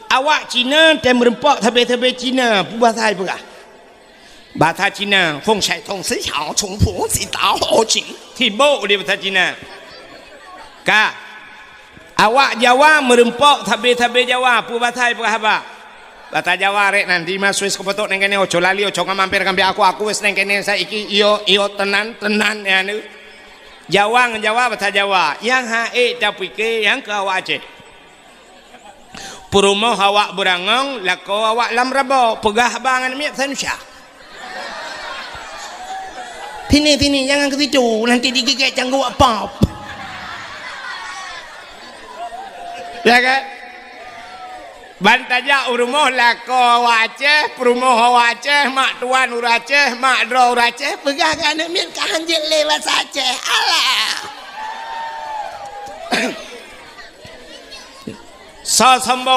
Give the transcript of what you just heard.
awak Cina dan merempak tabe-tabe Cina bahasa apa bahasa Cina feng shui tong si xiao chong pu si dao ho jing tibo dia bahasa Cina ka awak Jawa merempak tabe-tabe Jawa bahasa apa bahasa Jawa rek nanti mas wis kepotok neng kene ojo lali ojo ngamampir kambe aku wis neng kene saiki iyo tenan ya nu Jawa ngejawa bahasa Jawa yang hae dapike yang ke awak Aceh Purumo awak berangong lako awak lam rabo pegah bangan miak Indonesia Tini jangan ke situ nanti digigit canggu pop ya kan bantaja urumoh lako awak Aceh purumoh awak Aceh mak tuan ur Aceh mak dro ur Aceh pegah kan miak kahanjil lewat Aceh alah so sombong